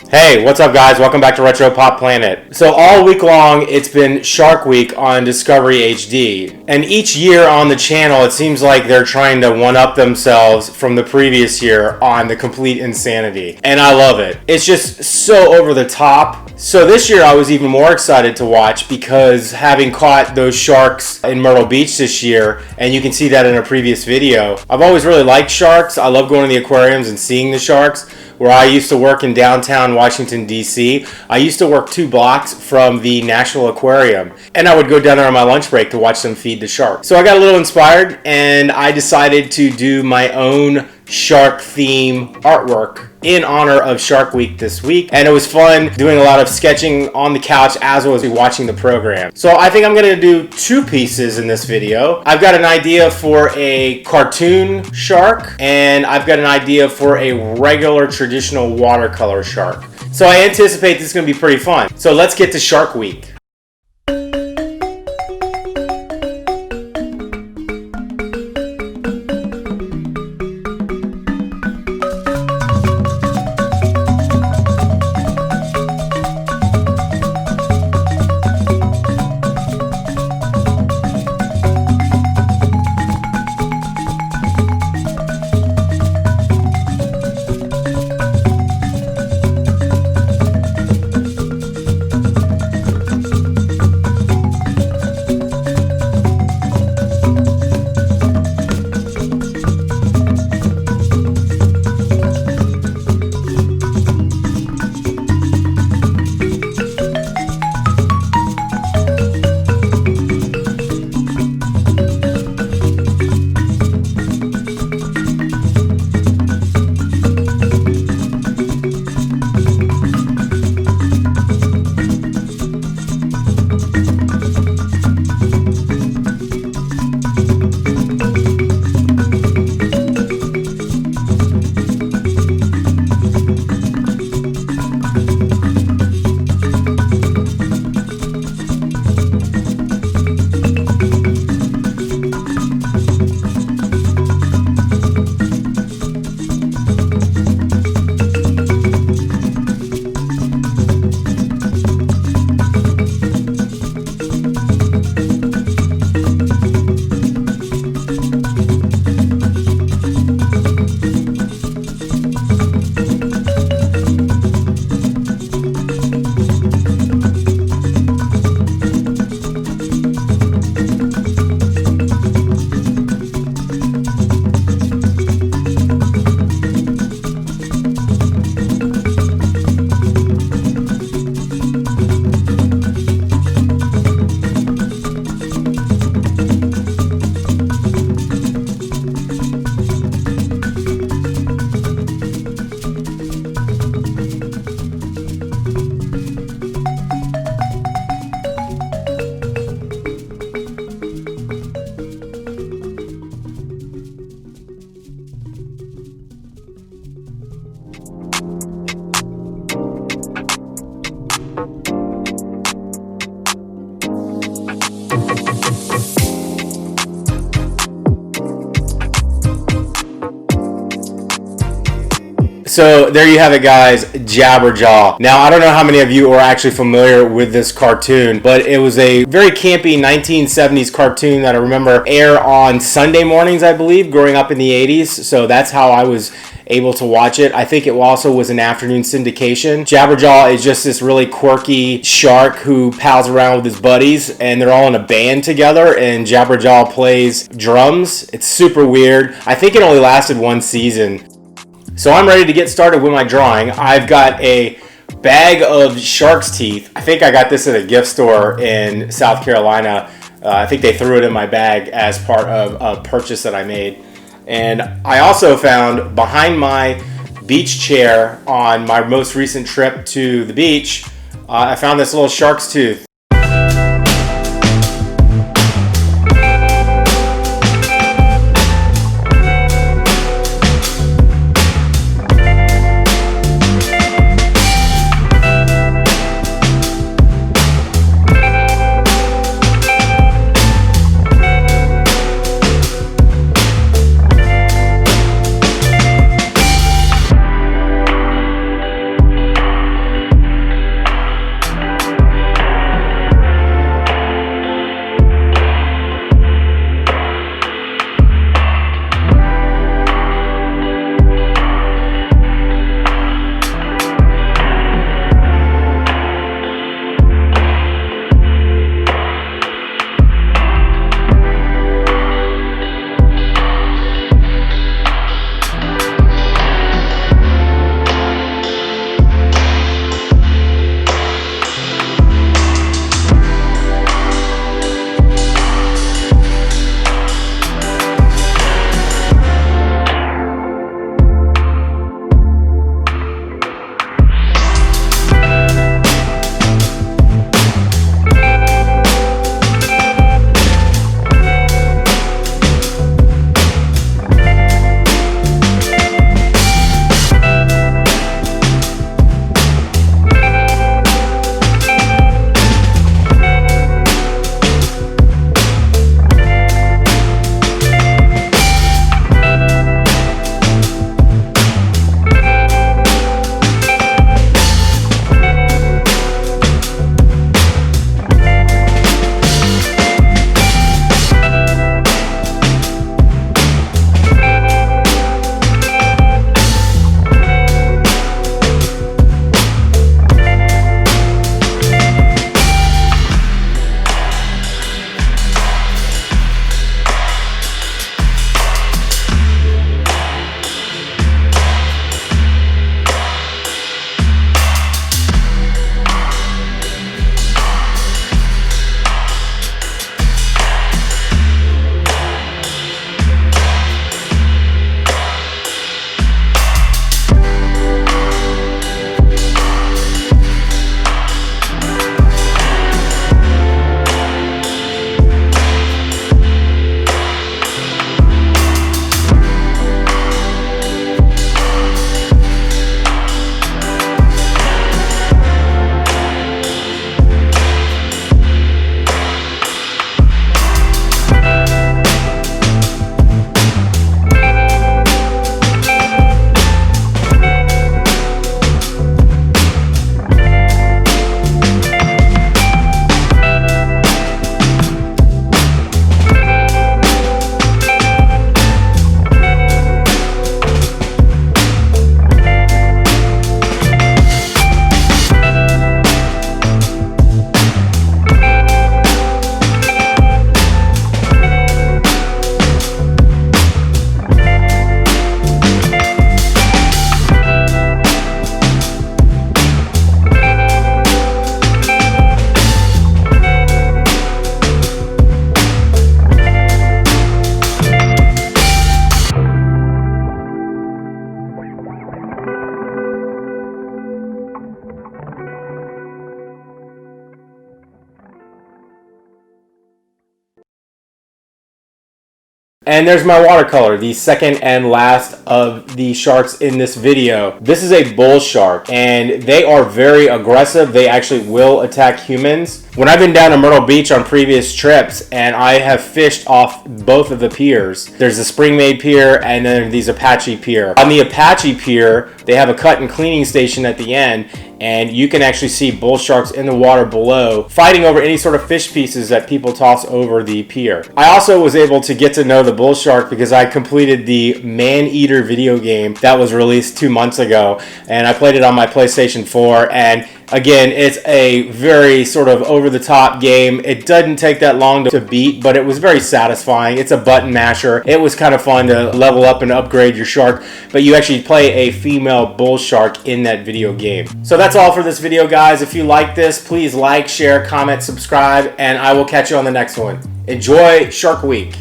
Hey, what's up guys? Welcome back to Retro Pop Planet. So all week long, it's been Shark Week on Discovery HD. And each year on the channel, it seems like they're trying to one-up themselves from the previous year on the complete insanity. And I love it. It's just so over the top. So this year I was even more excited to watch because having caught those sharks in Myrtle Beach this year, and you can see that in a previous video, I've always really liked sharks. I love going to the aquariums and seeing the sharks. Where I used to work in downtown Washington, D.C., I used to work 2 blocks from the National Aquarium. And I would go down there on my lunch break to watch them feed the sharks. So I got a little inspired and I decided to do my own shark theme artwork in honor of Shark Week this week. And it was fun doing a lot of sketching on the couch as well as watching the program. So I think I'm going to do 2 pieces in this video. I've got an idea for a cartoon shark and I've got an idea for a regular traditional watercolor shark. So I anticipate this is going to be pretty fun. So let's get to Shark Week. So there you have it guys, Jabberjaw. Now I don't know how many of you are actually familiar with this cartoon, but it was a very campy 1970s cartoon that I remember air on Sunday mornings, I believe, growing up in the 80s. So that's how I was able to watch it. I think it also was an afternoon syndication. Jabberjaw is just this really quirky shark who pals around with his buddies and they're all in a band together and Jabberjaw plays drums. It's super weird. I think it only lasted 1 season. So I'm ready to get started with my drawing. I've got a bag of shark's teeth. I think I got this at a gift store in South Carolina. I think they threw it in my bag as part of a purchase that I made. And I also found behind my beach chair on my most recent trip to the beach, I found this little shark's tooth. And there's my watercolor, the second and last of the sharks in this video. This is a bull shark, and they are very aggressive. They actually will attack humans. When I've been down to Myrtle Beach on previous trips, and I have fished off both of the piers, there's the Spring-Made Pier and then these Apache Pier. On the Apache Pier, they have a cut and cleaning station at the end, and you can actually see bull sharks in the water below fighting over any sort of fish pieces that people toss over the pier. I also was able to get to know the bull shark because I completed the Man-Eater video game that was released 2 months ago, and I played it on my PlayStation 4, and again, it's a very sort of over-the-top game. It doesn't take that long to beat, but it was very satisfying. It's a button masher. It was kind of fun to level up and upgrade your shark, but you actually play a female bull shark in that video game. So that's all for this video, guys. If you like this, please like, share, comment, subscribe, and I will catch you on the next one. Enjoy Shark Week.